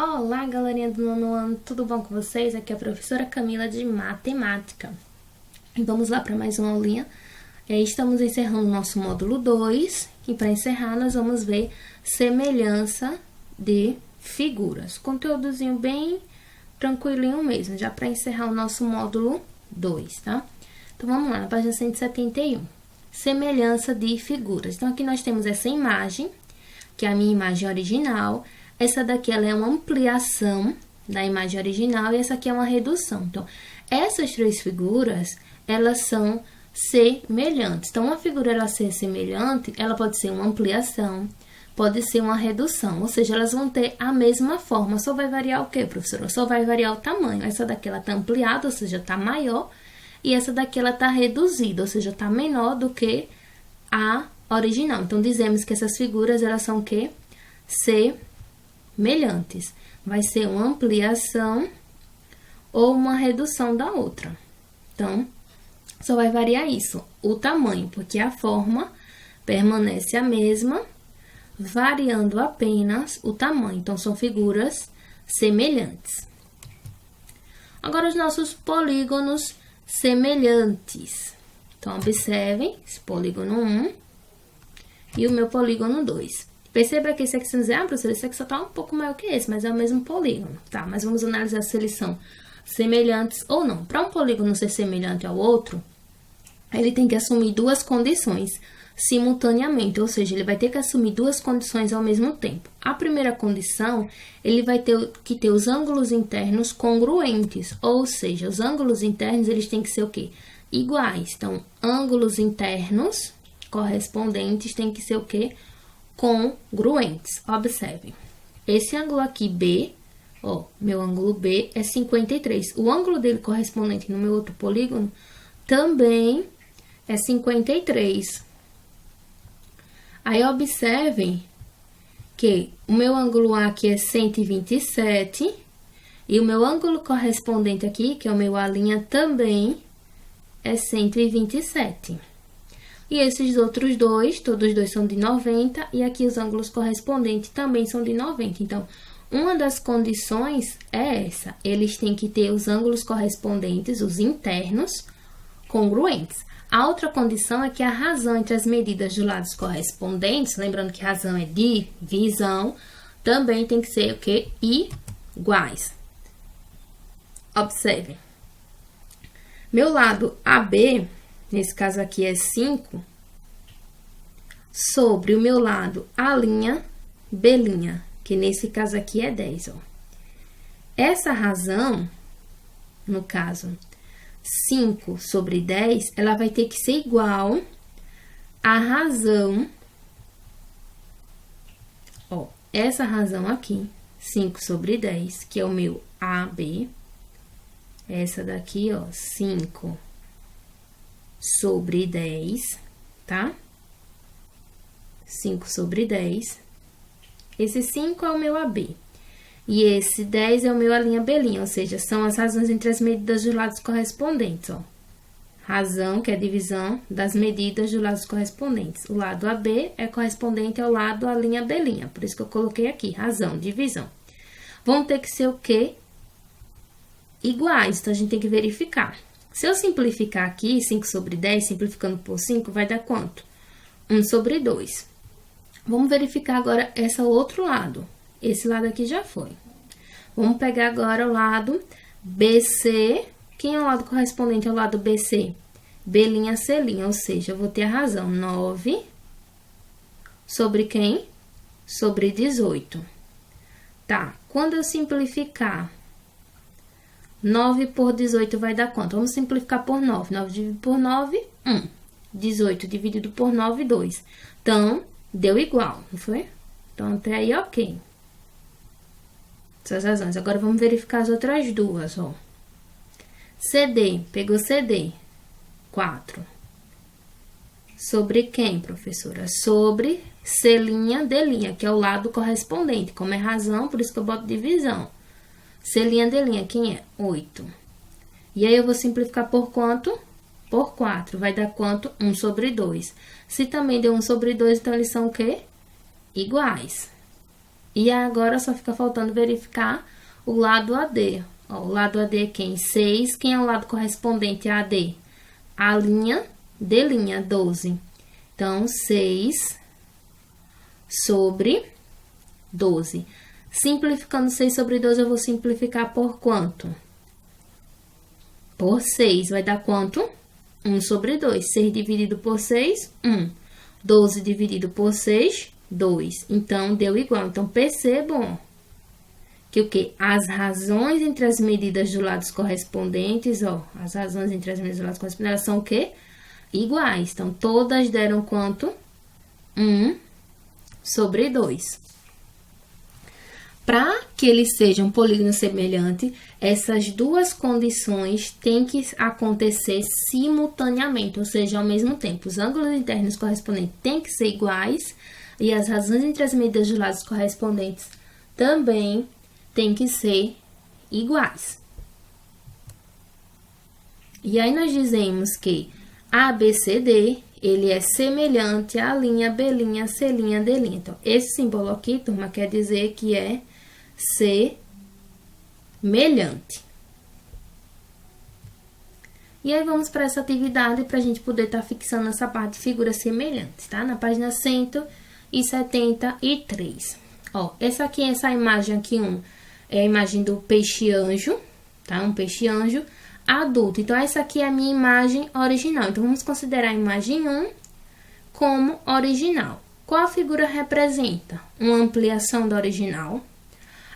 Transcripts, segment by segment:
Olá, galerinha do nono ano, tudo bom com vocês? Aqui é a professora Camila de Matemática. E vamos lá para mais uma aulinha. Estamos encerrando o nosso módulo 2 e para encerrar nós vamos ver semelhança de figuras. Conteúdozinho bem tranquilinho mesmo, já para encerrar o nosso módulo 2, tá? Então vamos lá, na página 171. Semelhança de figuras. Então aqui nós temos essa imagem, que é a minha imagem original. Essa daqui ela é uma ampliação da imagem original e essa aqui é uma redução. Então, essas três figuras, elas são semelhantes. Então, uma figura ela ser semelhante, ela pode ser uma ampliação, pode ser uma redução. Ou seja, elas vão ter a mesma forma. Só vai variar o quê, professora? Só vai variar o tamanho. Essa daqui ela tá ampliada, ou seja, tá maior. E essa daqui ela tá reduzida, ou seja, tá menor do que a original. Então, dizemos que essas figuras, elas são o quê? Semelhantes. Vai ser uma ampliação ou uma redução da outra. Então, só vai variar isso, o tamanho, porque a forma permanece a mesma, variando apenas o tamanho. Então, são figuras semelhantes. Agora, os nossos polígonos semelhantes. Então, observem esse polígono 1 e o meu polígono 2. Perceba que esse aqui, você dizer, professora, esse aqui só tá um pouco maior que esse, mas é o mesmo polígono, tá? Mas vamos analisar se eles são semelhantes ou não. Para um polígono ser semelhante ao outro, ele tem que assumir duas condições simultaneamente, ou seja, ele vai ter que assumir duas condições ao mesmo tempo. A primeira condição, ele vai ter que ter os ângulos internos congruentes, ou seja, os ângulos internos, eles têm que ser o quê? Iguais. Então, ângulos internos correspondentes têm que ser o quê? Congruentes. Observem. Esse ângulo aqui, B, ó, meu ângulo B é 53. O ângulo dele correspondente no meu outro polígono também é 53. Aí, observem que o meu ângulo A aqui é 127 e o meu ângulo correspondente aqui, que é o meu A', também é 127. E esses outros dois, todos os dois são de 90, e aqui os ângulos correspondentes também são de 90. Então, uma das condições é essa, eles têm que ter os ângulos correspondentes, os internos, congruentes. A outra condição é que a razão entre as medidas dos lados correspondentes, lembrando que razão é divisão, também tem que ser o quê? Iguais. Observe. Meu lado AB, nesse caso aqui é 5, sobre o meu lado A', B', que nesse caso aqui é 10, ó. Essa razão, no caso, 5 sobre 10, ela vai ter que ser igual à razão, ó, essa razão aqui, 5 sobre 10, que é o meu AB, essa daqui, ó, 5 sobre 10, tá? 5 sobre 10. Esse 5 é o meu AB. E esse 10 é o meu A', ou seja, são as razões entre as medidas dos lados correspondentes, ó. Razão, que é a divisão das medidas dos lados correspondentes. O lado AB é correspondente ao lado A', por isso que eu coloquei aqui, razão, divisão. Vão ter que ser o quê? Iguais, então a gente tem que verificar. Se eu simplificar aqui, 5 sobre 10, simplificando por 5, vai dar quanto? 1 sobre 2. Vamos verificar agora esse outro lado. Esse lado aqui já foi. Vamos pegar agora o lado BC. Quem é o lado correspondente ao lado BC? B', C', ou seja, eu vou ter a razão 9 sobre quem? Sobre 18. Tá, quando eu simplificar, 9 por 18 vai dar quanto? Vamos simplificar por 9. 9 dividido por 9, 1. 18 dividido por 9, 2. Então, deu igual, não foi? Então, até aí, ok. Essas razões. Agora, vamos verificar as outras duas, ó. CD, pegou CD, 4. Sobre quem, professora? Sobre C', D', que é o lado correspondente. Como é razão, por isso que eu boto divisão. C', D', quem é? 8. E aí, eu vou simplificar por quanto? Por 4. Vai dar quanto? 1 sobre 2. Se também deu 1 sobre 2, então eles são o quê? Iguais. E agora só fica faltando verificar o lado AD. Ó, o lado AD é quem? 6. Quem é o lado correspondente a AD? A linha D', 12. Então, 6 sobre 12. Simplificando 6 sobre 12, eu vou simplificar por quanto? Por 6. Vai dar quanto? 1 sobre 2. 6 dividido por 6, 1. 12 dividido por 6, 2. Então, deu igual. Então, percebam que o quê? As razões entre as medidas dos lados correspondentes, ó, as razões entre as medidas dos lados correspondentes, elas são o quê? Iguais. Então, todas deram quanto? 1 sobre 2. Para que ele seja um polígono semelhante, essas duas condições têm que acontecer simultaneamente, ou seja, ao mesmo tempo. Os ângulos internos correspondentes têm que ser iguais e as razões entre as medidas dos lados correspondentes também têm que ser iguais. E aí nós dizemos que ABCD, ele é semelhante à linha B', C', D'. Então, esse símbolo aqui, turma, quer dizer que é semelhante. E aí, vamos para essa atividade para a gente poder estar fixando essa parte de figuras semelhantes, tá? Na página 173. Ó, essa imagem aqui, é a imagem do peixe-anjo, tá? Um peixe-anjo adulto. Então, essa aqui é a minha imagem original. Então, vamos considerar a imagem 1 como original. Qual a figura representa? Uma ampliação da original,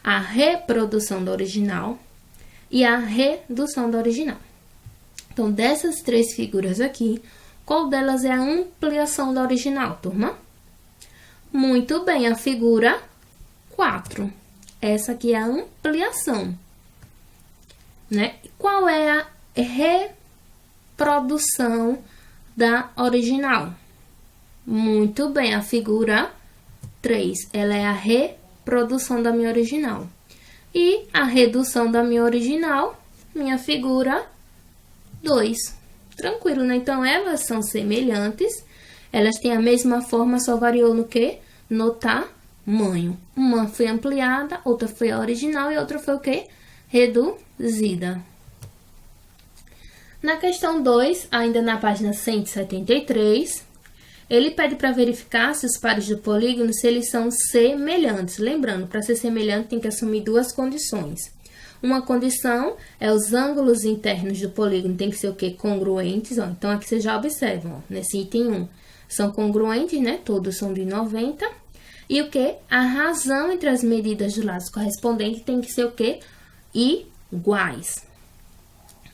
a reprodução da original e a redução da original. Então, dessas três figuras aqui, qual delas é a ampliação da original, turma? Muito bem, a figura 4. Essa aqui é a ampliação, né? Qual é a reprodução da original? Muito bem, a figura 3. Ela é a reprodução da minha original. E a redução da minha original, minha figura 2. Tranquilo, né? Então, elas são semelhantes. Elas têm a mesma forma, só variou no quê? No tamanho. Uma foi ampliada, outra foi a original e outra foi o quê? Reduzida. Na questão 2, ainda na página 173, ele pede para verificar se os pares do polígono, se eles são semelhantes. Lembrando, para ser semelhante tem que assumir duas condições. Uma condição é os ângulos internos do polígono tem que ser o quê? Congruentes. Ó. Então, aqui vocês já observam, ó, nesse item 1, são congruentes, né? Todos são de 90. E o quê? A razão entre as medidas dos lados correspondentes tem que ser o quê? Iguais.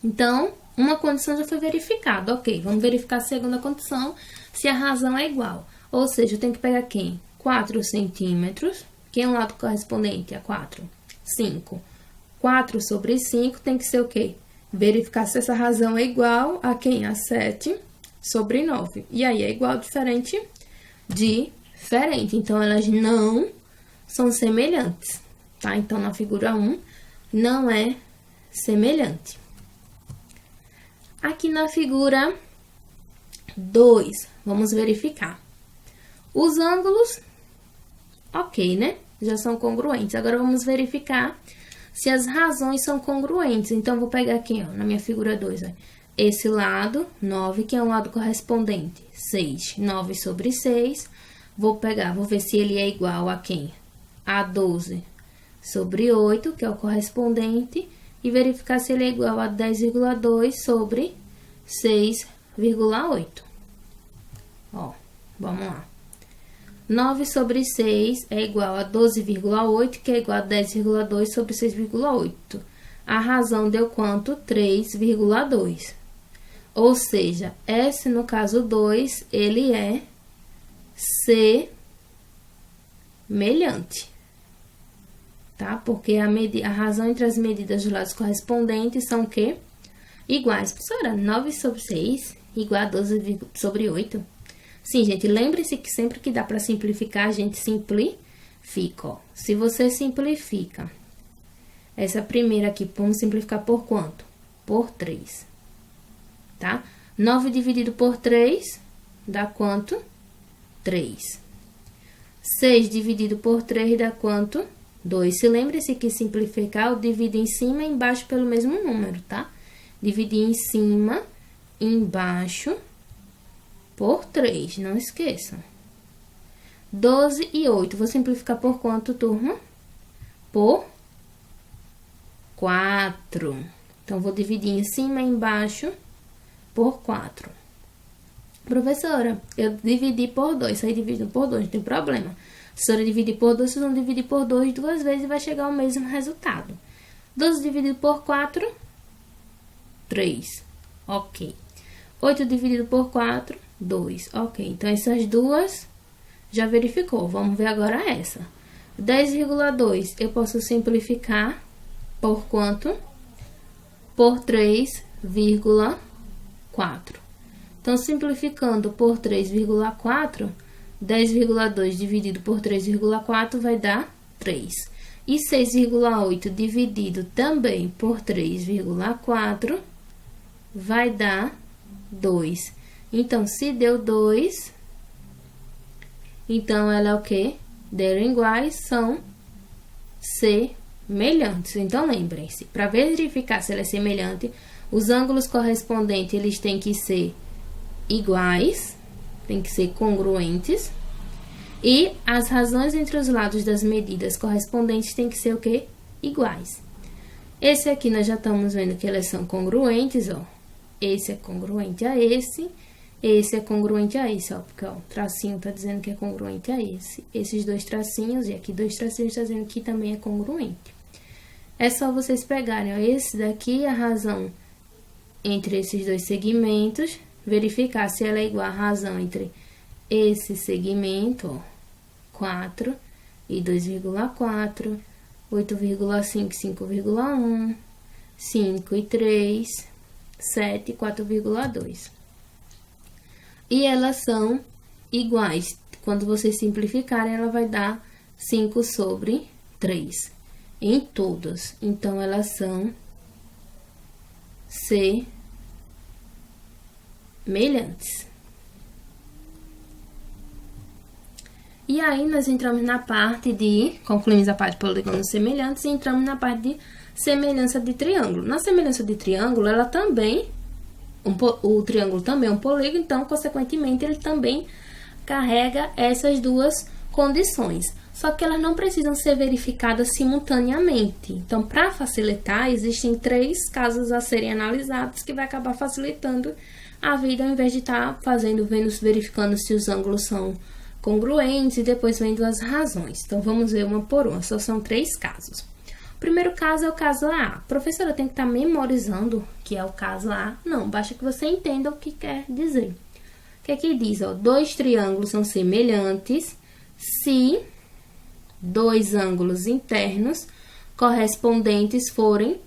Então, uma condição já foi verificada. Ok, vamos verificar a segunda condição, se a razão é igual. Ou seja, eu tenho que pegar quem? 4 centímetros. Quem é o lado correspondente a 4? 5. 4 sobre 5 tem que ser o quê? Verificar se essa razão é igual a quem? A 7 sobre 9. E aí, é igual, diferente? Diferente. Então, elas não são semelhantes, tá? Então, na figura 1, não é semelhante. Aqui na figura 2, vamos verificar. Os ângulos, ok, né? Já são congruentes. Agora, vamos verificar se as razões são congruentes. Então, vou pegar aqui, ó, na minha figura 2, ó, esse lado, 9, que é um lado correspondente, 6. 9 sobre 6. Vou pegar, vou ver se ele é igual a quem? A 12 sobre 8, que é o correspondente, e verificar se ele é igual a 10,2 sobre 6,8. Ó, vamos lá. 9 sobre 6 é igual a 12,8, que é igual a 10,2 sobre 6,8. A razão deu quanto? 3,2. Ou seja, esse, no caso 2, ele é semelhante. Tá? Porque a razão entre as medidas dos lados correspondentes são o quê? Iguais. Professora, 9 sobre 6 igual a 12 sobre 8. Sim, gente, lembre-se que sempre que dá para simplificar, a gente simplifica, ó. Se você simplifica essa primeira aqui, vamos simplificar por quanto? Por 3, tá? 9 dividido por 3 dá quanto? 3. 6 dividido por 3 dá quanto? 2. Se lembre-se que simplificar, eu divido em cima e embaixo pelo mesmo número, tá? Dividir em cima, embaixo, por 3, não esqueçam. 12 e 8. Vou simplificar por quanto, turma? Por 4. Então, vou dividir em cima e embaixo por 4. Professora, eu dividi por 2, saí dividindo por 2, não tem problema. Se a senhora dividir por 2, vocês vão dividir por 2 duas vezes e vai chegar ao mesmo resultado. 12 dividido por 4, 3. Ok. 8 dividido por 4, 2. Ok. Então, essas duas já verificou. Vamos ver agora essa. 10,2 eu posso simplificar por quanto? Por 3,4. Então, simplificando por 3,4, 10,2 dividido por 3,4 vai dar 3. E 6,8 dividido também por 3,4 vai dar 2. Então, se deu 2, então ela é o quê? Deram iguais, são semelhantes. Então, lembrem-se, para verificar se ela é semelhante, os ângulos correspondentes, eles têm que ser iguais, tem que ser congruentes, e as razões entre os lados das medidas correspondentes têm que ser o quê? Iguais. Esse aqui nós já estamos vendo que elas são congruentes, ó. Esse é congruente a esse é congruente a esse, ó, porque ó, o tracinho tá dizendo que é congruente a esse. Esses dois tracinhos e aqui dois tracinhos tá dizendo que também é congruente. É só vocês pegarem, ó, esse daqui, a razão entre esses dois segmentos, verificar se ela é igual à razão entre esse segmento, ó, 4 e 2,4, 8,5, 5,1, 5 e 3, 7 e 4,2. E elas são iguais. Quando vocês simplificarem, ela vai dar 5 sobre 3 em todas. Então, elas são semelhantes. E aí, nós entramos na parte de... Concluímos a parte de polígonos semelhantes e entramos na parte de semelhança de triângulo. Na semelhança de triângulo, ela também... o triângulo também é um polígono, então, consequentemente, ele também carrega essas duas condições. Só que elas não precisam ser verificadas simultaneamente. Então, para facilitar, existem 3 casos a serem analisados que vai acabar facilitando a vida, ao invés de estar verificando se os ângulos são congruentes e depois vendo as razões. Então, vamos ver uma por uma. Só são 3 casos. O primeiro caso é o caso A. Professora, tem que estar memorizando que é o caso A? Não, basta que você entenda o que quer dizer. O que é que diz? Ó, 2 triângulos são semelhantes se 2 ângulos internos correspondentes forem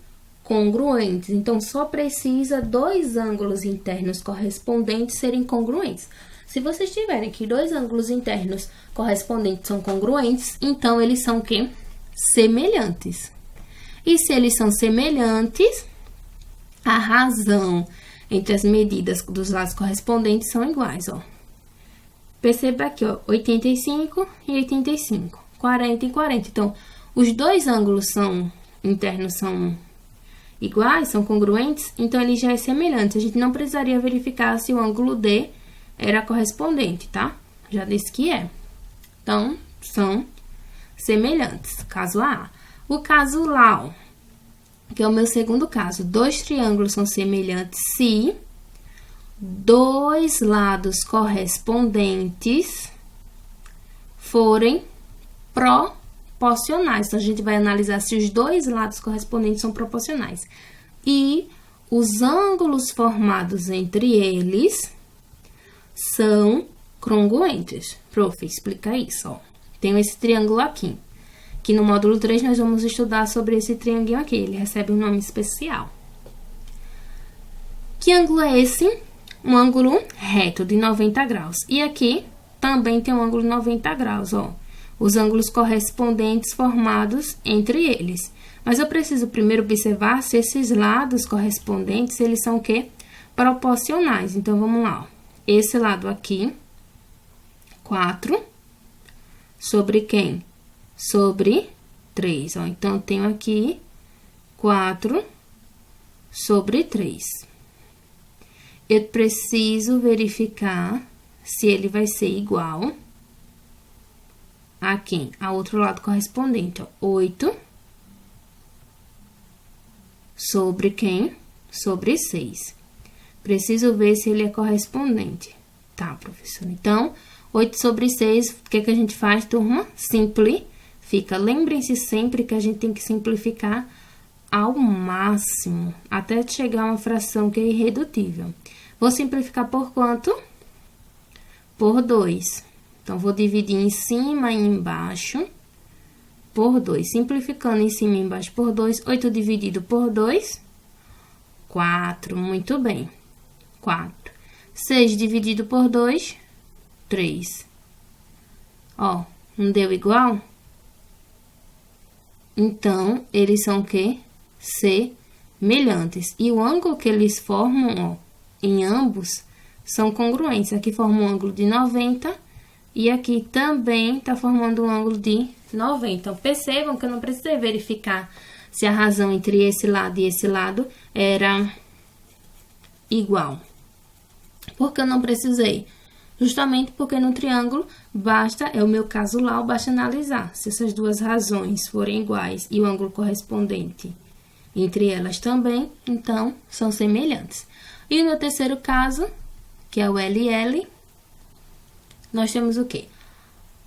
congruentes. Então, só precisa 2 ângulos internos correspondentes serem congruentes. Se vocês tiverem que 2 ângulos internos correspondentes são congruentes, então eles são o quê? Semelhantes. E se eles são semelhantes, a razão entre as medidas dos lados correspondentes são iguais, ó. Perceba aqui, ó, 85 e 85, 40 e 40. Então, os 2 ângulos internos são iguais, são congruentes, então ele já é semelhante. A gente não precisaria verificar se o ângulo D era correspondente, tá? Já disse que é. Então, são semelhantes, caso A. O caso Lá, que é o meu segundo caso. 2 triângulos são semelhantes se 2 lados correspondentes forem proporcionais. Então, a gente vai analisar se os 2 lados correspondentes são proporcionais. E os ângulos formados entre eles são congruentes. Prof, explica isso, ó. Tenho esse triângulo aqui, que no módulo 3 nós vamos estudar sobre esse triângulo aqui. Ele recebe um nome especial. Que ângulo é esse? Um ângulo reto de 90 graus. E aqui também tem um ângulo de 90 graus, ó. Os ângulos correspondentes formados entre eles. Mas eu preciso primeiro observar se esses lados correspondentes, eles são o quê? Proporcionais. Então, vamos lá, ó. Esse lado aqui, 4, sobre quem? Sobre 3. Ó, então, eu tenho aqui 4 sobre 3. Eu preciso verificar se ele vai ser igual a quem? Ao outro lado correspondente, ó. 8 sobre quem? Sobre 6. Preciso ver se ele é correspondente. Tá, professora? Então, 8 sobre 6, o que que a gente faz, turma? Simplifica. Lembrem-se sempre que a gente tem que simplificar ao máximo, até chegar a uma fração que é irredutível. Vou simplificar por quanto? Por 2. Então, vou dividir em cima e embaixo por 2. Simplificando em cima e embaixo por 2, 8 dividido por 2, 4. Muito bem. 4. 6 dividido por 2, 3. Ó, não deu igual? Então, eles são o quê? Semelhantes. E o ângulo que eles formam, ó, em ambos, são congruentes. Aqui forma um ângulo de 90 e aqui também tá formando um ângulo de 90. Então, percebam que eu não precisei verificar se a razão entre esse lado e esse lado era igual. Por que eu não precisei? Justamente porque no triângulo, basta, é o meu caso lá, basta analisar. Se essas duas razões forem iguais e o ângulo correspondente entre elas também, então, são semelhantes. E no terceiro caso, que é o LL, nós temos o quê?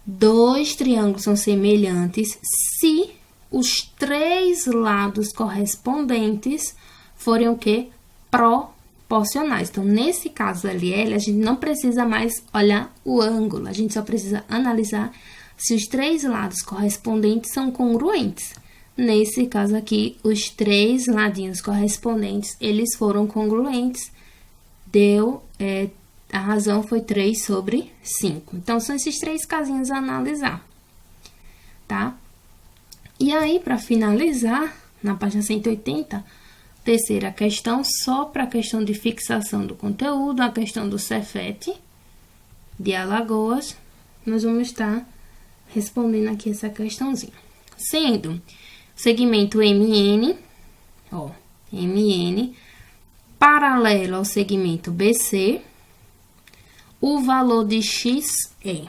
Dois triângulos são semelhantes se os 3 lados correspondentes forem o quê? Proporcionais. Então, nesse caso LL, a gente não precisa mais olhar o ângulo, a gente só precisa analisar se os 3 lados correspondentes são congruentes. Nesse caso aqui, os 3 ladinhos correspondentes, eles foram congruentes, a razão foi 3 sobre 5. Então, são esses 3 casinhos a analisar, tá? E aí, para finalizar, na página 180, terceira questão, só para a questão de fixação do conteúdo, a questão do Cefet de Alagoas, nós vamos estar respondendo aqui essa questãozinha. Sendo segmento MN, ó, MN, paralelo ao segmento BC, o valor de X é.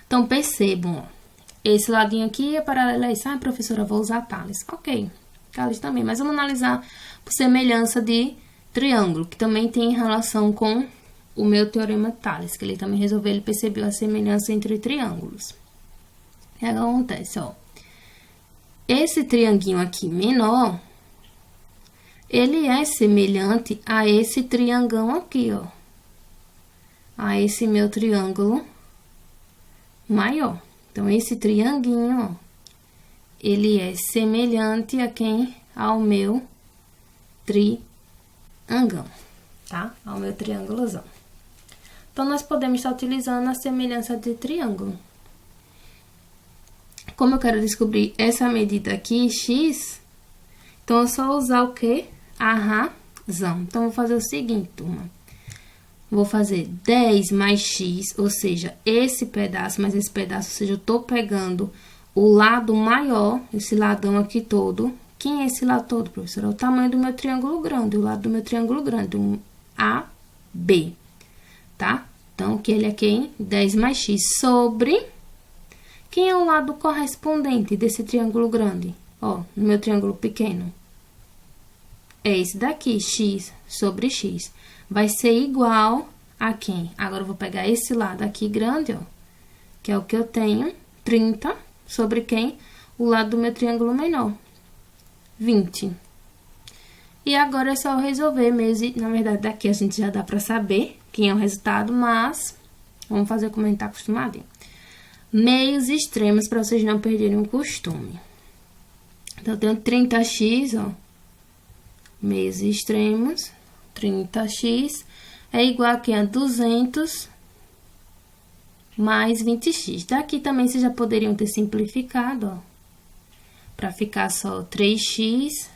Então, percebam, ó, esse ladinho aqui é paralelo a isso. Ah, professora, vou usar Tales. Ok, Tales também, mas vamos analisar por semelhança de triângulo, que também tem relação com o meu teorema de Tales, que ele também resolveu, ele percebeu a semelhança entre triângulos. O que acontece, ó? Esse trianguinho aqui menor, ele é semelhante a esse triangão aqui, ó. A esse meu triângulo maior. Então, esse trianguinho, ó, ele é semelhante a quem? Ao meu triangão, tá? Ao meu triângulozão. Então, nós podemos estar utilizando a semelhança de triângulo. Como eu quero descobrir essa medida aqui, x, então é só usar o quê? A razão. Então, vou fazer o seguinte, turma. Vou fazer 10 mais x, ou seja, esse pedaço, mais esse pedaço, ou seja, eu tô pegando o lado maior, esse ladão aqui todo. Quem é esse lado todo, professora? É o tamanho do meu triângulo grande, o lado do meu triângulo grande, um AB, tá? Então, que ele é quem? 10 mais x sobre... Quem é o lado correspondente desse triângulo grande? Ó, no meu triângulo pequeno. É esse daqui, x sobre x. Vai ser igual a quem? Agora, eu vou pegar esse lado aqui grande, ó. Que é o que eu tenho, 30, sobre quem? O lado do meu triângulo menor, 20. E agora é só eu resolver mesmo. Na verdade, daqui a gente já dá pra saber quem é o resultado, mas vamos fazer como a gente tá acostumado. Meios extremos, para vocês não perderem o costume. Então, eu tenho 30x, ó. Meios extremos, 30x é igual aqui a 200 mais 20x. Daqui também vocês já poderiam ter simplificado, ó. Para ficar só 3x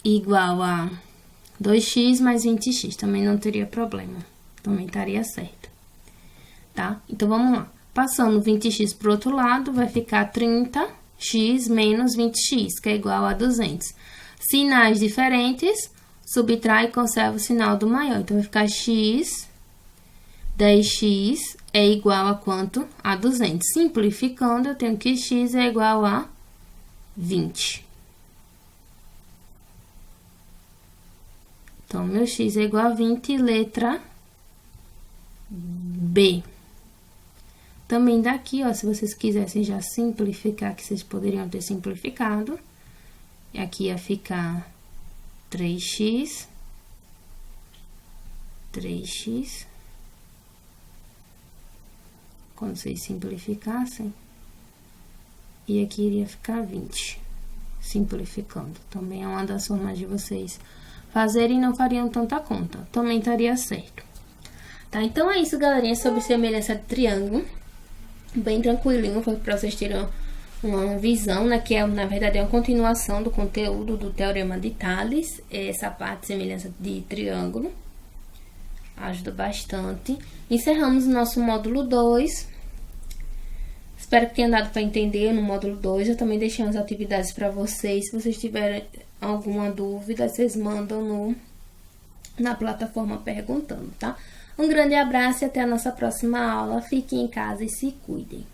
igual a 2x mais 20x. Também não teria problema. Também estaria certo. Tá? Então, vamos lá. Passando 20x para o outro lado, vai ficar 30x menos 20x, que é igual a 200. Sinais diferentes, subtrai e conserva o sinal do maior. Então, vai ficar x, 10x é igual a quanto? A 200. Simplificando, eu tenho que x é igual a 20. Então, meu x é igual a 20, letra B. Também daqui, ó, se vocês quisessem já simplificar, que vocês poderiam ter simplificado. E aqui ia ficar 3x. Quando vocês simplificassem. E aqui iria ficar 20. Simplificando. Também é uma das formas de vocês fazerem e não fariam tanta conta. Também estaria certo. Tá? Então, é isso, galerinha, sobre semelhança de triângulo. Bem tranquilinho, foi para vocês terem uma visão, né? Que é, na verdade, é uma continuação do conteúdo do Teorema de Tales. Essa parte de semelhança de triângulo. Ajuda bastante. Encerramos o nosso módulo 2. Espero que tenha dado para entender no módulo 2. Eu também deixei umas atividades para vocês. Se vocês tiverem alguma dúvida, vocês mandam na plataforma perguntando, tá? Um grande abraço e até a nossa próxima aula. Fiquem em casa e se cuidem.